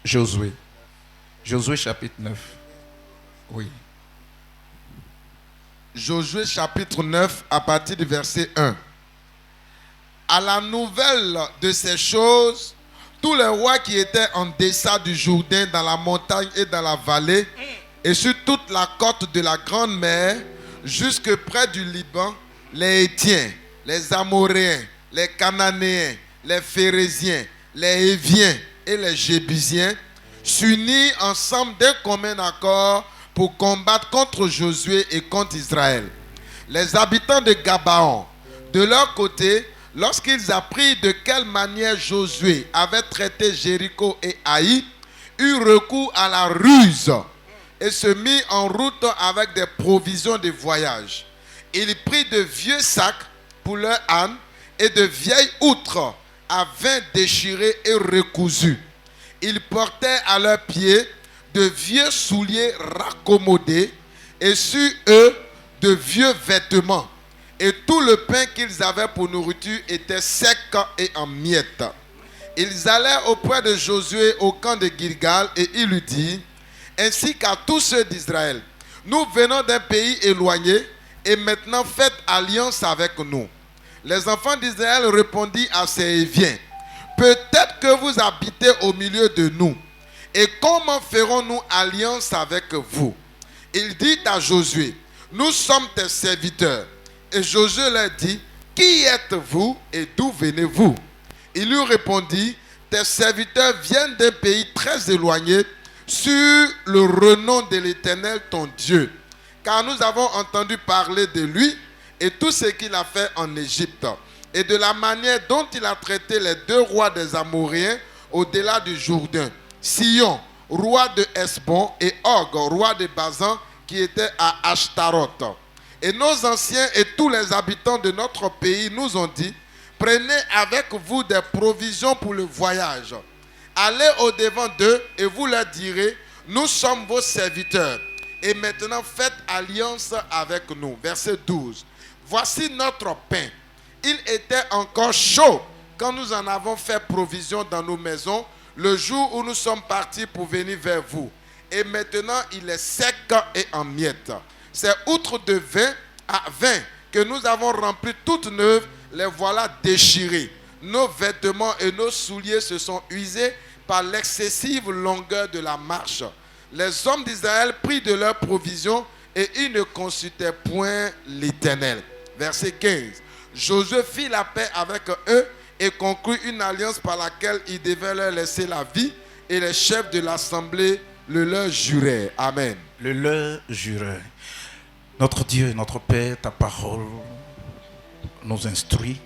Josué. Josué chapitre 9. Oui. Josué chapitre 9 à partir du verset 1. À la nouvelle de ces choses, tous les rois qui étaient en deçà du Jourdain, dans la montagne et dans la vallée, et sur toute la côte de la grande mer, jusque près du Liban, les Hétiens, les Amoréens, les Cananéens, les Phérésiens, les Héviens et les Jébusiens, s'unirent ensemble d'un commun accord pour combattre contre Josué et contre Israël. Les habitants de Gabaon, de leur côté, lorsqu'ils apprirent de quelle manière Josué avait traité Jéricho et Haï, eurent recours à la ruse et se mit en route avec des provisions de voyage. Ils prirent de vieux sacs pour leurs ânes et de vieilles outres à vin déchirées et recousues. Ils portaient à leurs pieds de vieux souliers raccommodés et sur eux de vieux vêtements. Et tout le pain qu'ils avaient pour nourriture était sec et en miettes. Ils allèrent auprès de Josué au camp de Gilgal et il lui dit, ainsi qu'à tous ceux d'Israël, nous venons d'un pays éloigné et maintenant faites alliance avec nous. Les enfants d'Israël répondirent à ces Héviens, peut-être que vous habitez au milieu de nous. Et comment ferons-nous alliance avec vous? Il dit à Josué, nous sommes tes serviteurs. Et Josué leur dit, qui êtes-vous et d'où venez-vous? Il lui répondit, tes serviteurs viennent d'un pays très éloigné sur le renom de l'Éternel ton Dieu. Car nous avons entendu parler de lui et tout ce qu'il a fait en Égypte. Et de la manière dont il a traité les deux rois des Amoréens au-delà du Jourdain. Sion, roi de Hesbon, et Og, roi de Bazan, qui était à Ashtaroth. Et nos anciens et tous les habitants de notre pays nous ont dit, prenez avec vous des provisions pour le voyage. Allez au-devant d'eux et vous leur direz, nous sommes vos serviteurs. Et maintenant faites alliance avec nous. Verset 12. Voici notre pain. Il était encore chaud quand nous en avons fait provision dans nos maisons le jour où nous sommes partis pour venir vers vous. Et maintenant il est sec et en miettes. Ces outres de vin à vin que nous avons remplies toutes neuves, les voilà déchirées. Nos vêtements et nos souliers se sont usés par l'excessive longueur de la marche. Les hommes d'Israël prirent de leurs provisions et ils ne consultaient point l'Éternel. Verset 15. Josué fit la paix avec eux et conclut une alliance par laquelle il devait leur laisser la vie et les chefs de l'assemblée le leur juraient. Amen. Le leur jurait. Notre Dieu, notre Père, ta parole nous instruit,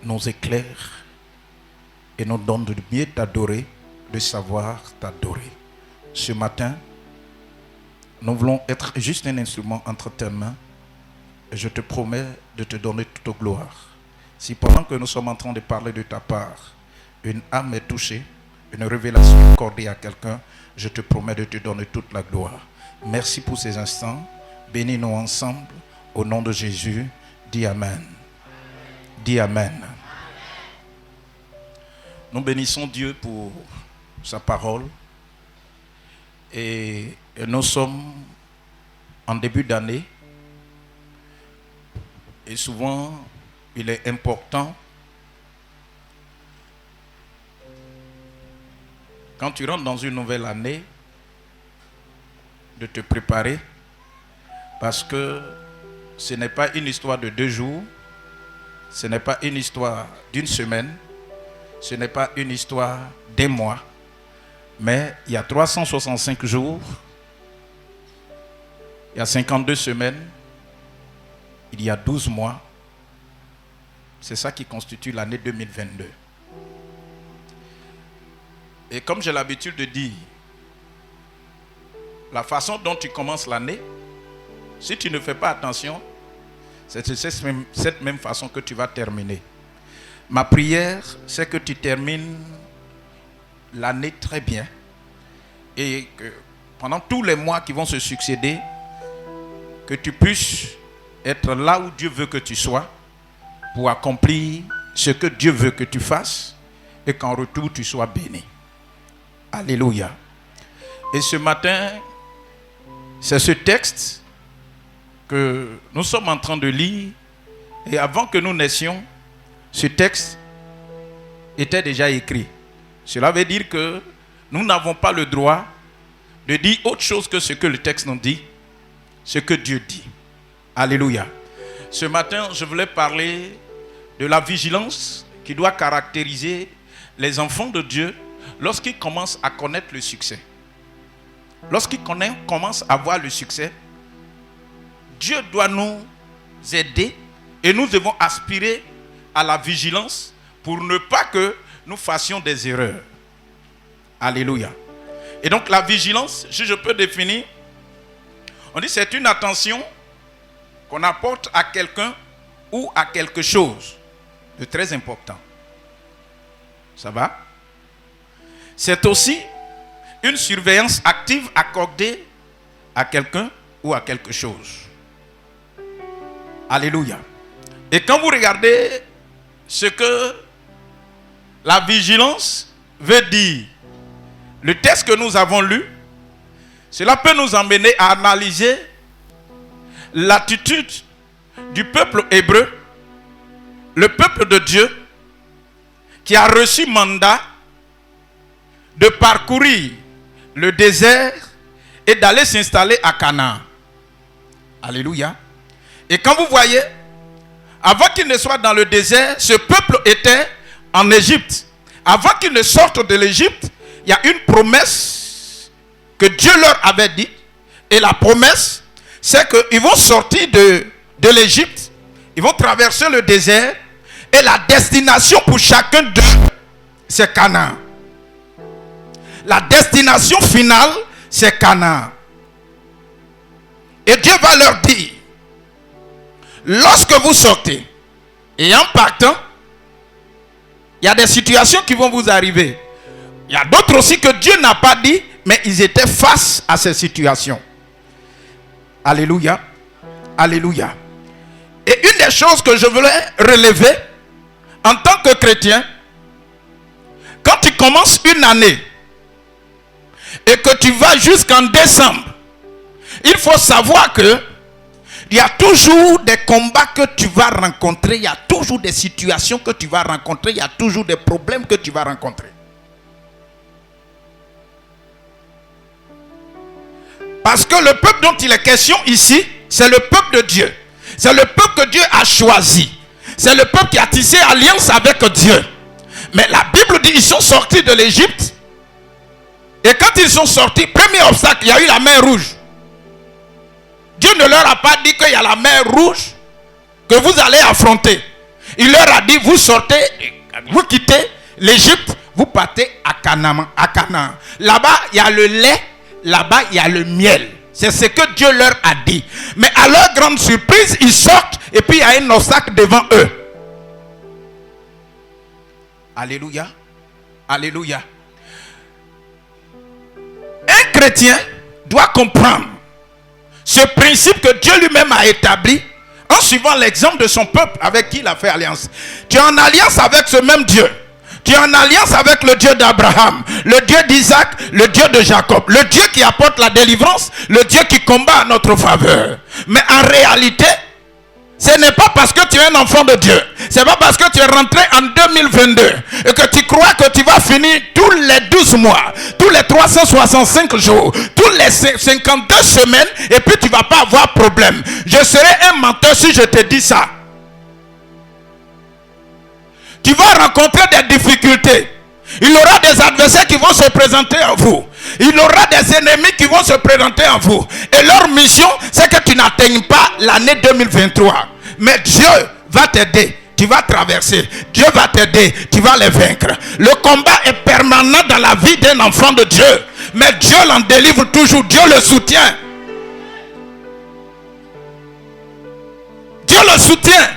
nous éclaire et nous donne de mieux t'adorer, de savoir t'adorer. Ce matin, nous voulons être juste un instrument entre tes mains et je te promets de te donner toute gloire. Si pendant que nous sommes en train de parler de ta part, une âme est touchée, une révélation accordée à quelqu'un, je te promets de te donner toute la gloire. Merci pour ces instants. Bénis-nous ensemble. Au nom de Jésus, dis Amen. Dis Amen. Nous bénissons Dieu pour sa parole. Et nous sommes en début d'année. Et souvent, il est important, quand tu rentres dans une nouvelle année, de te préparer. Parce que ce n'est pas une histoire de 2 jours, ce n'est pas une histoire d'une semaine, ce n'est pas une histoire d'1 mois, mais il y a 365 jours, il y a 52 semaines, il y a 12 mois. C'est ça qui constitue l'année 2022. Et comme j'ai l'habitude de dire, la façon dont tu commences l'année, si tu ne fais pas attention, c'est de cette même façon que tu vas terminer. Ma prière, c'est que tu termines l'année très bien et que pendant tous les mois qui vont se succéder, que tu puisses être là où Dieu veut que tu sois pour accomplir ce que Dieu veut que tu fasses et qu'en retour tu sois béni. Alléluia. Et ce matin, c'est ce texte que nous sommes en train de lire. Et avant que nous naissions, ce texte était déjà écrit. Cela veut dire que nous n'avons pas le droit de dire autre chose que ce que le texte nous dit, ce que Dieu dit. Alléluia. Ce matin, je voulais parler de la vigilance qui doit caractériser les enfants de Dieu lorsqu'ils commencent à connaître le succès. Lorsqu'ils commencent à voir le succès, Dieu doit nous aider et nous devons aspirer à la vigilance pour ne pas que nous fassions des erreurs. Alléluia. Et donc la vigilance, si je peux définir, on dit c'est une attention qu'on apporte à quelqu'un ou à quelque chose de très important. Ça va? C'est aussi une surveillance active accordée à quelqu'un ou à quelque chose. Alléluia. Et quand vous regardez ce que la vigilance veut dire, le texte que nous avons lu, cela peut nous emmener à analyser l'attitude du peuple hébreu, le peuple de Dieu, qui a reçu mandat de parcourir le désert et d'aller s'installer à Canaan. Alléluia. Et quand vous voyez, avant qu'il ne soit dans le désert, ce peuple était en Égypte. Avant qu'ils ne sortent de l'Égypte, il y a une promesse que Dieu leur avait dit. Et la promesse, c'est qu'ils vont sortir de l'Égypte, ils vont traverser le désert, et la destination pour chacun d'eux, c'est Canaan. La destination finale, c'est Canaan. Et Dieu va leur dire, lorsque vous sortez, et en partant, il y a des situations qui vont vous arriver. Il y a d'autres aussi que Dieu n'a pas dit, mais ils étaient face à ces situations. Alléluia. Alléluia. Et une des choses que je voulais relever, en tant que chrétien, quand tu commences une année, et que tu vas jusqu'en décembre, il faut savoir que il y a toujours des combats que tu vas rencontrer, il y a toujours des situations que tu vas rencontrer, il y a toujours des problèmes que tu vas rencontrer. Parce que le peuple dont il est question ici, c'est le peuple de Dieu. C'est le peuple que Dieu a choisi. C'est le peuple qui a tissé alliance avec Dieu. Mais la Bible dit qu'ils sont sortis de l'Égypte. Et quand ils sont sortis, premier obstacle, il y a eu la mer rouge. Dieu ne leur a pas dit qu'il y a la mer rouge que vous allez affronter. Il leur a dit, vous sortez, vous quittez l'Égypte, vous partez à Canaan. Là-bas, il y a le lait, là-bas, il y a le miel. C'est ce que Dieu leur a dit. Mais à leur grande surprise, ils sortent et puis il y a un obstacle devant eux. Alléluia. Alléluia. Un chrétien doit comprendre ce principe que Dieu lui-même a établi en suivant l'exemple de son peuple avec qui il a fait alliance. Tu es en alliance avec ce même Dieu. Tu es en alliance avec le Dieu d'Abraham, le Dieu d'Isaac, le Dieu de Jacob, le Dieu qui apporte la délivrance, le Dieu qui combat en notre faveur. Mais en réalité, ce n'est pas parce que tu es un enfant de Dieu, c'est pas parce que tu es rentré en 2022 et que tu crois que tu vas finir tous les 12 mois, tous les 365 jours, tous les 52 semaines et puis tu ne vas pas avoir problème. Je serai un menteur si je te dis ça. Tu vas rencontrer des difficultés. Il y aura des adversaires qui vont se présenter à vous. Il y aura des ennemis qui vont se présenter à vous. Et leur mission, c'est que tu n'atteignes pas l'année 2023. Mais Dieu va t'aider. Tu vas traverser. Dieu va t'aider. Tu vas les vaincre. Le combat est permanent dans la vie d'un enfant de Dieu. Mais Dieu l'en délivre toujours. Dieu le soutient. Dieu le soutient.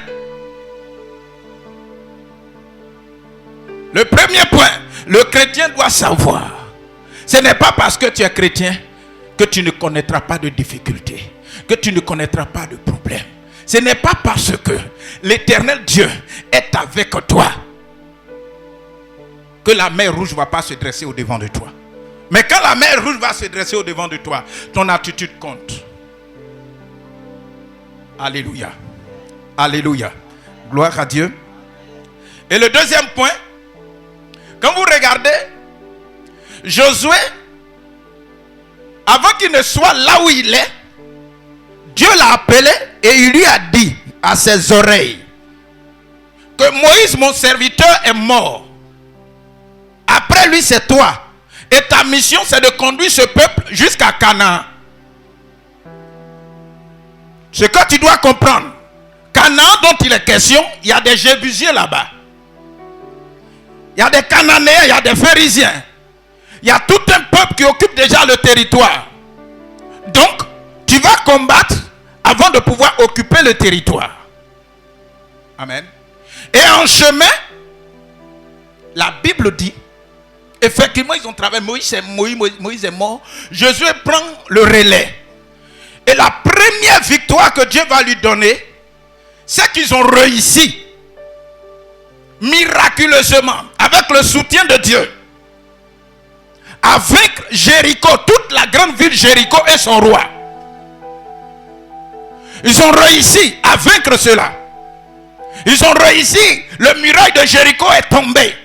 Le premier point, le chrétien doit savoir. Ce n'est pas parce que tu es chrétien que tu ne connaîtras pas de difficultés, que tu ne connaîtras pas de problèmes. Ce n'est pas parce que l'Éternel Dieu est avec toi que la mer rouge ne va pas se dresser au devant de toi. Mais quand la mer rouge va se dresser au devant de toi, ton attitude compte. Alléluia. Alléluia. Gloire à Dieu. Et le deuxième point, quand vous regardez, Josué, avant qu'il ne soit là où il est, Dieu l'a appelé et il lui a dit à ses oreilles que Moïse, mon serviteur, est mort. Après lui, c'est toi. Et ta mission, c'est de conduire ce peuple jusqu'à Canaan. Ce que tu dois comprendre, Canaan dont il est question, il y a des Jébusiens là-bas. Il y a des Cananéens, il y a des Phérésiens. Il y a tout un peuple qui occupe déjà le territoire. Donc, tu vas combattre avant de pouvoir occuper le territoire. Amen. Et en chemin, la Bible dit, effectivement, ils ont travaillé. Moïse est mort. Josué prend le relais. Et la première victoire que Dieu va lui donner, c'est qu'ils ont réussi miraculeusement, avec le soutien de Dieu, à vaincre Jéricho, toute la grande ville Jéricho et son roi. Ils ont réussi à vaincre cela. Ils ont réussi, le muraille de Jéricho est tombé.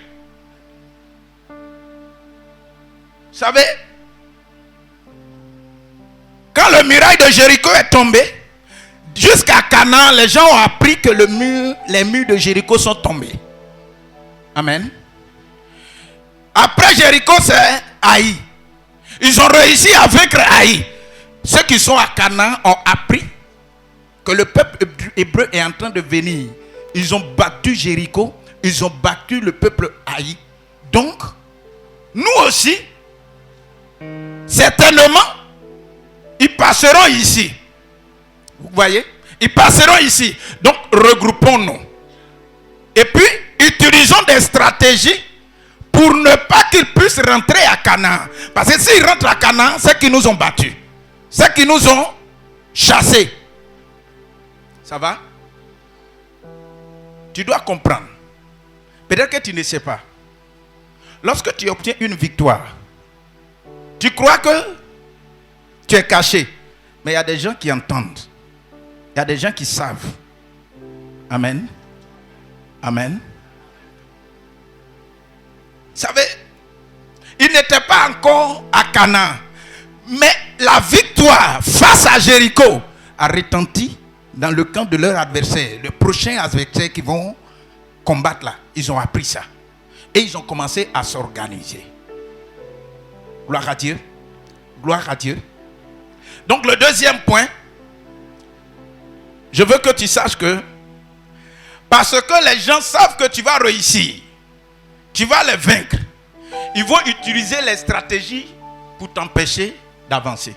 Vous savez, quand le muraille de Jéricho est tombé, jusqu'à Canaan, les gens ont appris que les murs de Jéricho sont tombés. Amen. Après Jéricho, c'est Haï. Ils ont réussi à vaincre Haï. Ceux qui sont à Canaan ont appris que le peuple hébreu est en train de venir. Ils ont battu Jéricho. Ils ont battu le peuple Haï. Donc, nous aussi, certainement, ils passeront ici. Vous voyez? Ils passeront ici. Donc, regroupons-nous. Et puis, utilisons des stratégies pour ne pas qu'ils puissent rentrer à Canaan. Parce que s'ils rentrent à Canaan, c'est qu'ils nous ont battus. C'est qu'ils nous ont chassés. Ça va? Tu dois comprendre. Peut-être que tu ne sais pas. Lorsque tu obtiens une victoire, tu crois que tu es caché. Mais il y a des gens qui entendent. Il y a des gens qui savent. Amen. Amen. Vous savez, ils n'étaient pas encore à Canaan. Mais la victoire face à Jéricho a retenti dans le camp de leur adversaire. Le prochain adversaire qui vont combattre là. Ils ont appris ça. Et ils ont commencé à s'organiser. Gloire à Dieu. Gloire à Dieu. Donc le deuxième point, je veux que tu saches que parce que les gens savent que tu vas réussir, tu vas les vaincre, ils vont utiliser les stratégies pour t'empêcher d'avancer.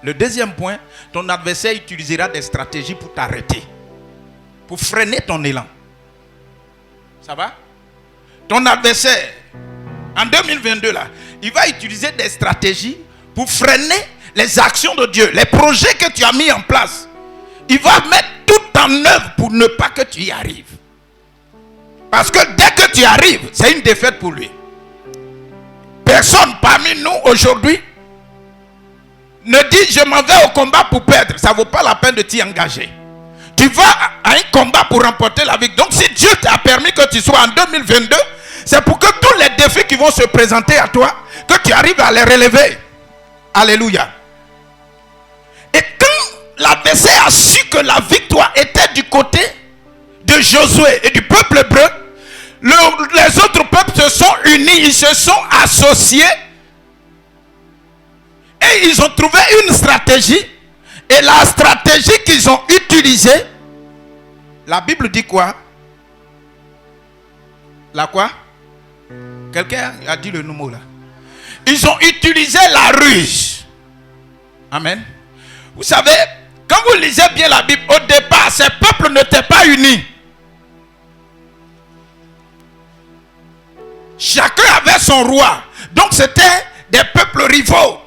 Le deuxième point, ton adversaire utilisera des stratégies pour t'arrêter, pour freiner ton élan. Ça va? Ton adversaire, en 2022 là, il va utiliser des stratégies pour freiner les actions de Dieu, les projets que tu as mis en place. Il va mettre tout en œuvre pour ne pas que tu y arrives. Parce que dès que tu arrives, c'est une défaite pour lui. Personne parmi nous aujourd'hui ne dit je m'en vais au combat pour perdre. Ça ne vaut pas la peine de t'y engager. Tu vas à un combat pour remporter la victoire. Donc si Dieu t'a permis que tu sois en 2022, c'est pour que tous les défis qui vont se présenter à toi, que tu arrives à les relever. Alléluia. Et quand l'adversaire a su que la victoire était du côté de Josué et du peuple hébreu, les autres peuples se sont unis, ils se sont associés et ils ont trouvé une stratégie. Et la stratégie qu'ils ont utilisée, la Bible dit quoi? La quoi? Quelqu'un a dit le mot là. Ils ont utilisé la ruse. Amen. Vous savez, quand vous lisez bien la Bible, au départ, ces peuples n'étaient pas unis. Chacun avait son roi. Donc c'était des peuples rivaux.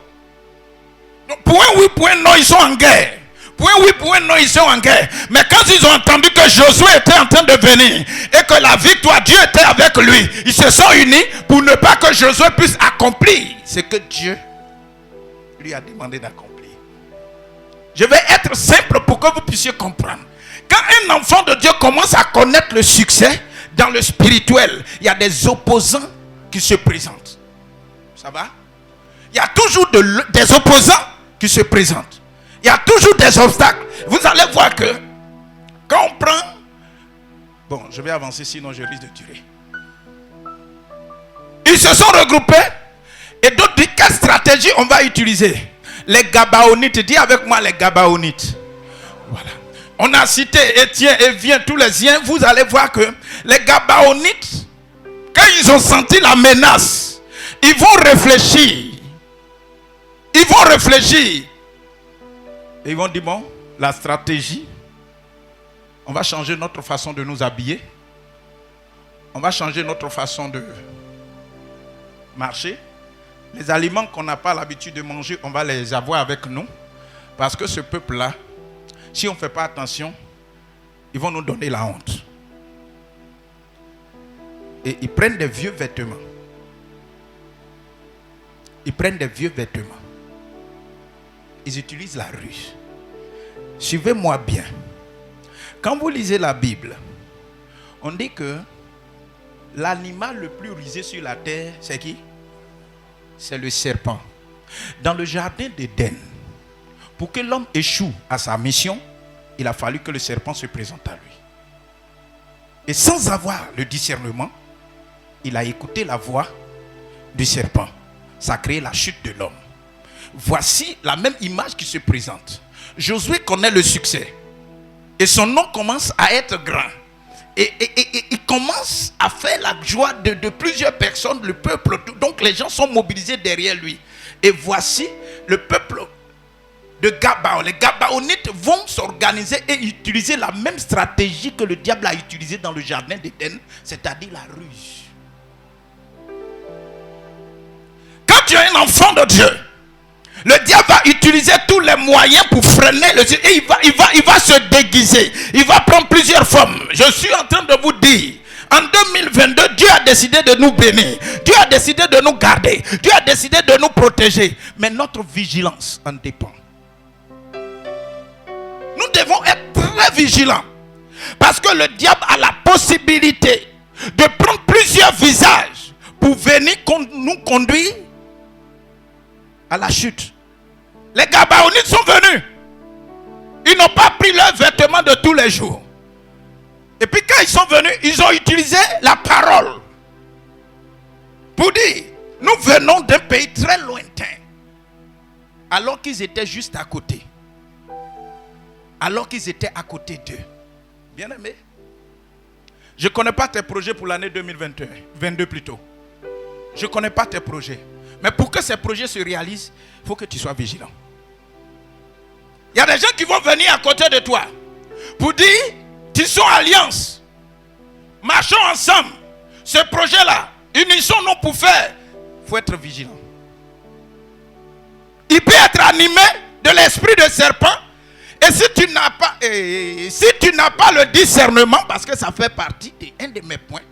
Donc, point oui, point non, ils sont en guerre. Point oui, point non, ils sont en guerre. Mais quand ils ont entendu que Josué était en train de venir et que la victoire, Dieu était avec lui, ils se sont unis pour ne pas que Josué puisse accomplir ce que Dieu lui a demandé d'accomplir. Je vais être simple pour que vous puissiez comprendre. Quand un enfant de Dieu commence à connaître le succès dans le spirituel, il y a des opposants qui se présentent. Ça va? Il y a toujours des opposants qui se présentent. Il y a toujours des obstacles. Vous allez voir que quand on prend... Bon, je vais avancer sinon je risque de durer. Ils se sont regroupés et d'autres disent quelle stratégie on va utiliser. Les Gabaonites, dis avec moi les Gabaonites. Voilà. On a cité Étienne et Vien, tous les siens. Vous allez voir que les Gabaonites, quand ils ont senti la menace, ils vont réfléchir. Ils vont réfléchir. Et ils vont dire, bon, la stratégie, on va changer notre façon de nous habiller. On va changer notre façon de marcher. Les aliments qu'on n'a pas l'habitude de manger, on va les avoir avec nous. Parce que ce peuple-là, si on ne fait pas attention, ils vont nous donner la honte. Et ils prennent des vieux vêtements. Ils prennent des vieux vêtements. Ils utilisent la ruse. Suivez-moi bien. Quand vous lisez la Bible, on dit que l'animal le plus rusé sur la terre, c'est qui? C'est le serpent. Dans le jardin d'Éden, pour que l'homme échoue à sa mission, il a fallu que le serpent se présente à lui. Et sans avoir le discernement, il a écouté la voix du serpent. Ça a créé la chute de l'homme. Voici la même image qui se présente. Josué connaît le succès. Et son nom commence à être grand. Et il commence à faire la joie de plusieurs personnes, le peuple. Donc les gens sont mobilisés derrière lui. Et voici le peuple de Gabaon. Les Gabaonites vont s'organiser et utiliser la même stratégie que le diable a utilisée dans le jardin d'Éden, c'est-à-dire la ruse. Quand tu es un enfant de Dieu, le diable va utiliser tous les moyens pour freiner le Dieu. Et il va se déguiser. Il va prendre plusieurs formes. Je suis en train de vous dire, en 2022, Dieu a décidé de nous bénir. Dieu a décidé de nous garder. Dieu a décidé de nous protéger. Mais notre vigilance en dépend. Nous devons être très vigilants. Parce que le diable a la possibilité de prendre plusieurs visages pour venir nous conduire à la chute. Les Gabaonites sont venus. Ils n'ont pas pris leurs vêtements de tous les jours. Et puis quand ils sont venus, ils ont utilisé la parole pour dire, nous venons d'un pays très lointain. Alors qu'ils étaient juste à côté. Alors qu'ils étaient à côté d'eux. Bien aimé, je ne connais pas tes projets pour l'année 2021, 22 plutôt. Je ne connais pas tes projets. Mais pour que ces projets se réalisent, il faut que tu sois vigilant. Il y a des gens qui vont venir à côté de toi pour dire, tissons alliance, marchons ensemble. Ce projet-là, unissons-nous pour faire. Il faut être vigilant. Il peut être animé de l'esprit de serpent. Et si tu n'as pas le discernement, parce que ça fait partie d'un de mes points,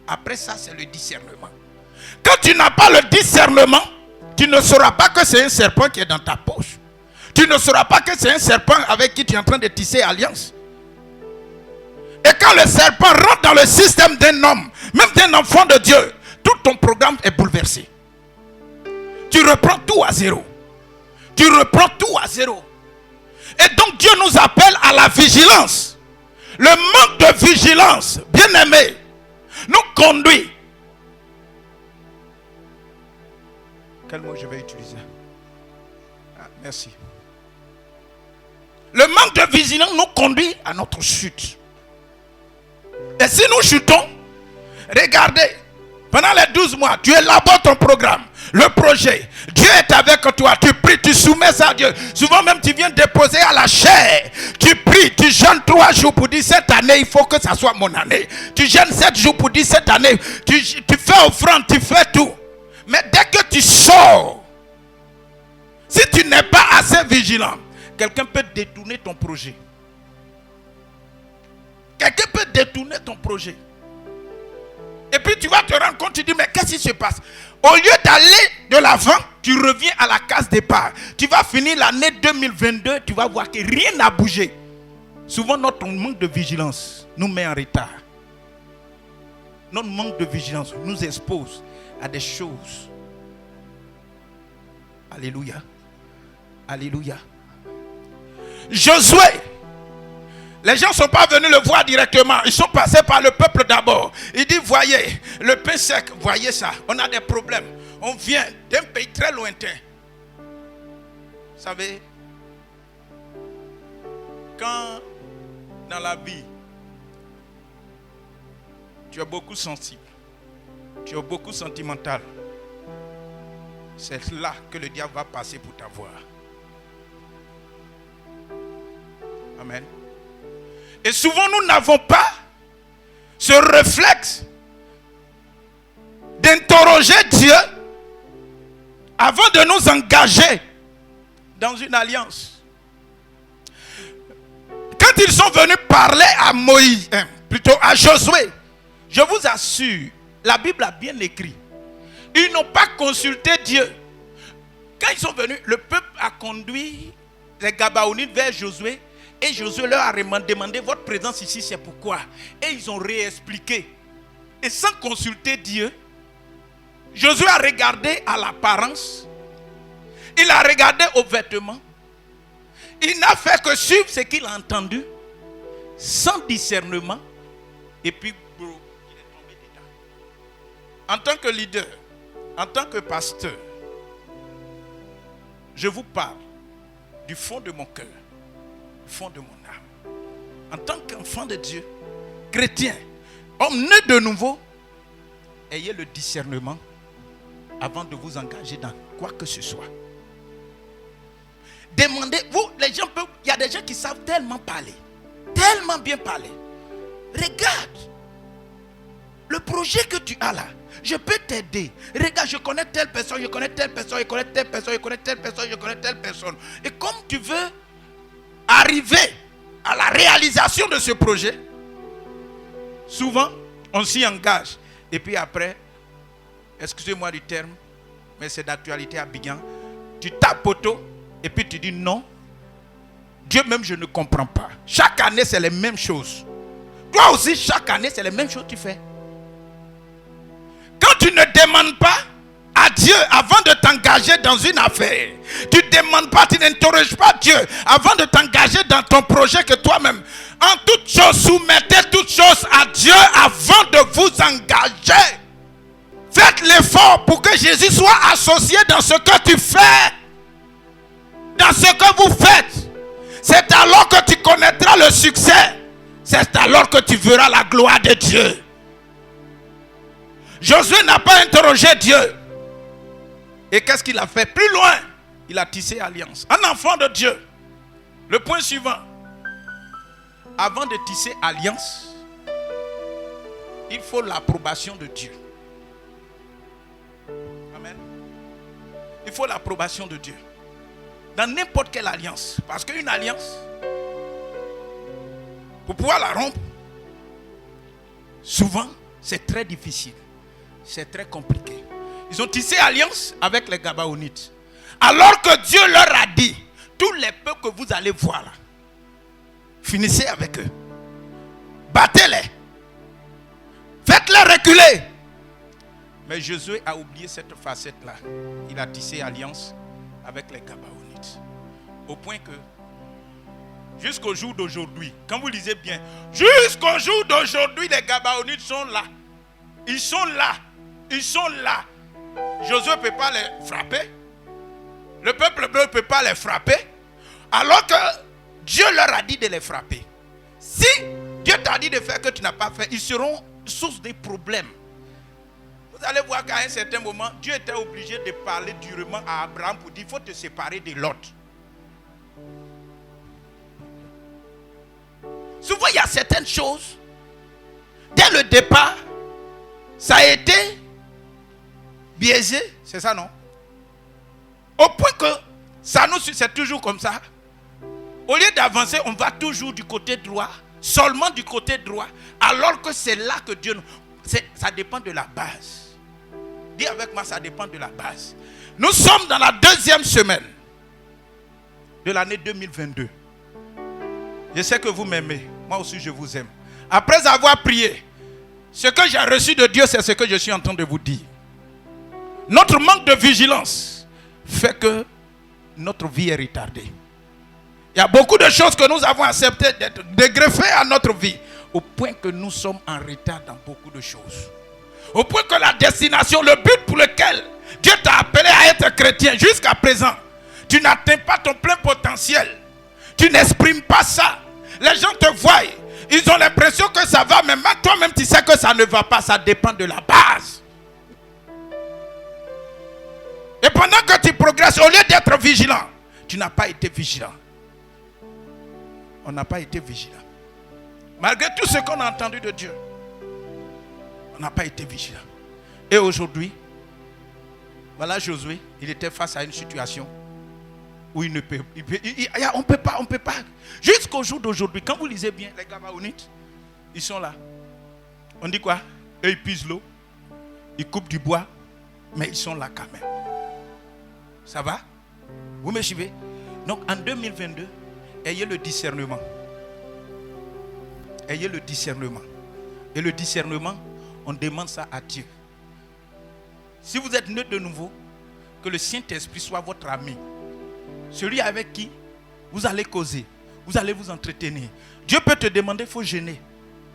après ça c'est le discernement. Quand tu n'as pas le discernement, tu ne sauras pas que c'est un serpent qui est dans ta poche. Tu ne sauras pas que c'est un serpent avec qui tu es en train de tisser alliance. Et quand le serpent rentre dans le système d'un homme, même d'un enfant de Dieu, tout ton programme est bouleversé. Tu reprends tout à zéro. Tu reprends tout à zéro. Et donc Dieu nous appelle à la vigilance. Le manque de vigilance, bien aimé, nous conduit. Quel mot je vais utiliser? Merci. Le manque de vigilance nous conduit à notre chute. Et si nous chutons, regardez, pendant les 12 mois, tu élabores ton programme, le projet. Dieu est avec toi, tu pries, tu soumets ça à Dieu. Souvent même tu viens déposer à la chair. Tu pries, tu jeûnes 3 jours pour dire cette année, il faut que ça soit mon année. Tu jeûnes 7 jours pour dire cette année, tu fais offrande, tu fais tout. Mais dès que tu sors, si tu n'es pas assez vigilant, quelqu'un peut détourner ton projet. Quelqu'un peut détourner ton projet. Et puis tu vas te rendre compte, tu dis, mais qu'est-ce qui se passe? Au lieu d'aller de l'avant, tu reviens à la case départ. Tu vas finir l'année 2022, tu vas voir que rien n'a bougé. Souvent, notre manque de vigilance nous met en retard. Notre manque de vigilance nous expose à des choses. Alléluia. Alléluia. Josué, les gens ne sont pas venus le voir directement. Ils sont passés par le peuple d'abord. Il dit, voyez, le pain sec, voyez ça. On a des problèmes. On vient d'un pays très lointain. Vous savez, quand dans la vie, tu es beaucoup sensible, tu es beaucoup sentimental, c'est là que le diable va passer pour t'avoir. Amen. Et souvent, nous n'avons pas ce réflexe d'interroger Dieu avant de nous engager dans une alliance. Quand ils sont venus parler à Moïse, plutôt à Josué, je vous assure, la Bible a bien écrit. Ils n'ont pas consulté Dieu. Quand ils sont venus, le peuple a conduit les Gabaonites vers Josué. Et Josué leur a demandé, votre présence ici, c'est pourquoi. Et ils ont réexpliqué. Et sans consulter Dieu, Josué a regardé à l'apparence. Il a regardé aux vêtements. Il n'a fait que suivre ce qu'il a entendu. Sans discernement. Et puis, il est tombé dedans. En tant que leader, en tant que pasteur, je vous parle du fond de mon cœur. Fond de mon âme. En tant qu'enfant de Dieu, chrétien, homme né de nouveau, ayez le discernement avant de vous engager dans quoi que ce soit. Demandez, vous, les gens peuvent, il y a des gens qui savent tellement parler, tellement bien parler. Regarde, le projet que tu as là, je peux t'aider. Regarde, je connais telle personne, je connais telle personne, je connais telle personne, je connais telle personne, je connais telle personne. Et comme tu veux arriver à la réalisation de ce projet, souvent on s'y engage et puis après, excusez-moi du terme, mais c'est d'actualité à Bigan, tu tapes poteau et puis tu dis non, Dieu même je ne comprends pas. Chaque année c'est les mêmes choses. Toi aussi chaque année c'est les mêmes choses que tu fais. Quand tu ne demandes pas à Dieu avant de t'engager dans une affaire, tu ne demandes pas, tu n'interroges pas Dieu avant de t'engager dans ton projet que toi-même, en toute chose, soumettez toutes choses à Dieu avant de vous engager. Faites l'effort pour que Jésus soit associé dans ce que tu fais, dans ce que vous faites. C'est alors que tu connaîtras le succès. C'est alors que tu verras la gloire de Dieu. Josué n'a pas interrogé Dieu. Et qu'est-ce qu'il a fait? Plus loin, il a tissé alliance. Un enfant de Dieu. Le point suivant. Avant de tisser alliance, il faut l'approbation de Dieu. Amen. Il faut l'approbation de Dieu. Dans n'importe quelle alliance. Parce qu'une alliance, pour pouvoir la rompre, souvent, c'est très difficile. C'est très compliqué. Ils ont tissé alliance avec les Gabaonites. Alors que Dieu leur a dit, tous les peuples que vous allez voir là, finissez avec eux. Battez-les. Faites-les reculer. Mais Josué a oublié cette facette-là. Il a tissé alliance avec les Gabaonites. Au point que, jusqu'au jour d'aujourd'hui, quand vous lisez bien, jusqu'au jour d'aujourd'hui, les Gabaonites sont là. Ils sont là. Ils sont là. Josué ne peut pas les frapper. Le peuple bleu ne peut pas les frapper. Alors que Dieu leur a dit de les frapper. Si Dieu t'a dit de faire que tu n'as pas fait, ils seront source des problèmes. Vous allez voir qu'à un certain moment, Dieu était obligé de parler durement à Abraham pour dire, il faut te séparer de Lot. Souvent, il y a certaines choses, dès le départ, ça a été biaisé, c'est ça non? Au point que ça nous suit, c'est toujours comme ça. Au lieu d'avancer, on va toujours du côté droit, seulement du côté droit, alors que c'est là que Dieu nous... Ça dépend de la base. Dis avec moi, ça dépend de la base. Nous sommes dans la deuxième semaine de l'année 2022. Je sais que vous m'aimez. Moi aussi, je vous aime. Après avoir prié, ce que j'ai reçu de Dieu, c'est ce que je suis en train de vous dire. Notre manque de vigilance fait que notre vie est retardée. Il y a beaucoup de choses que nous avons acceptées d'être dégreffées à notre vie, au point que nous sommes en retard dans beaucoup de choses. Au point que la destination, le but pour lequel Dieu t'a appelé à être chrétien jusqu'à présent, tu n'atteins pas ton plein potentiel. Tu n'exprimes pas ça. Les gens te voient. Ils ont l'impression que ça va, mais toi-même tu sais que ça ne va pas. Ça dépend de la base. Et pendant que tu progresses, au lieu d'être vigilant, tu n'as pas été vigilant. On n'a pas été vigilant. Malgré tout ce qu'on a entendu de Dieu, on n'a pas été vigilant. Et aujourd'hui, voilà Josué, il était face à une situation où il ne peut, on ne peut pas. Jusqu'au jour d'aujourd'hui, quand vous lisez bien les Gabaonites, ils sont là. On dit quoi? Eux, ils puisent l'eau, ils coupent du bois, mais ils sont là quand même. Ça va? Vous me suivez? Donc en 2022, ayez le discernement. Ayez le discernement. Et le discernement, on demande ça à Dieu. Si vous êtes né de nouveau, que le Saint-Esprit soit votre ami. Celui avec qui vous allez causer, vous allez vous entretenir. Dieu peut te demander, il faut jeûner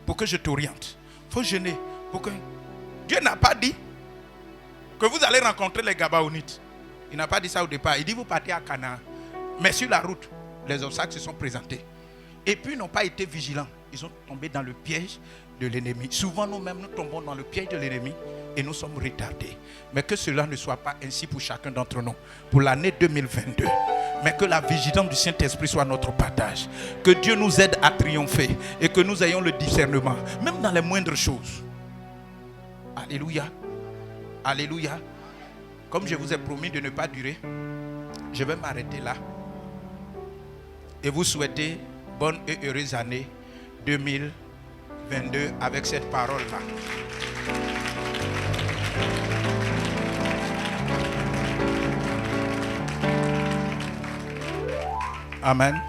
pour que je t'oriente. Il faut jeûner pour que... Dieu n'a pas dit que vous allez rencontrer les Gabaonites. Il n'a pas dit ça au départ. Il dit, vous partez à Canaan. Mais sur la route, les obstacles se sont présentés. Et puis, ils n'ont pas été vigilants. Ils sont tombés dans le piège de l'ennemi. Souvent, nous-mêmes, nous tombons dans le piège de l'ennemi et nous sommes retardés. Mais que cela ne soit pas ainsi pour chacun d'entre nous. Pour l'année 2022. Mais que la vigilance du Saint-Esprit soit notre partage. Que Dieu nous aide à triompher. Et que nous ayons le discernement. Même dans les moindres choses. Alléluia. Alléluia. Comme je vous ai promis de ne pas durer, je vais m'arrêter là. Et vous souhaiter bonne et heureuse année 2022 avec cette parole-là. Amen.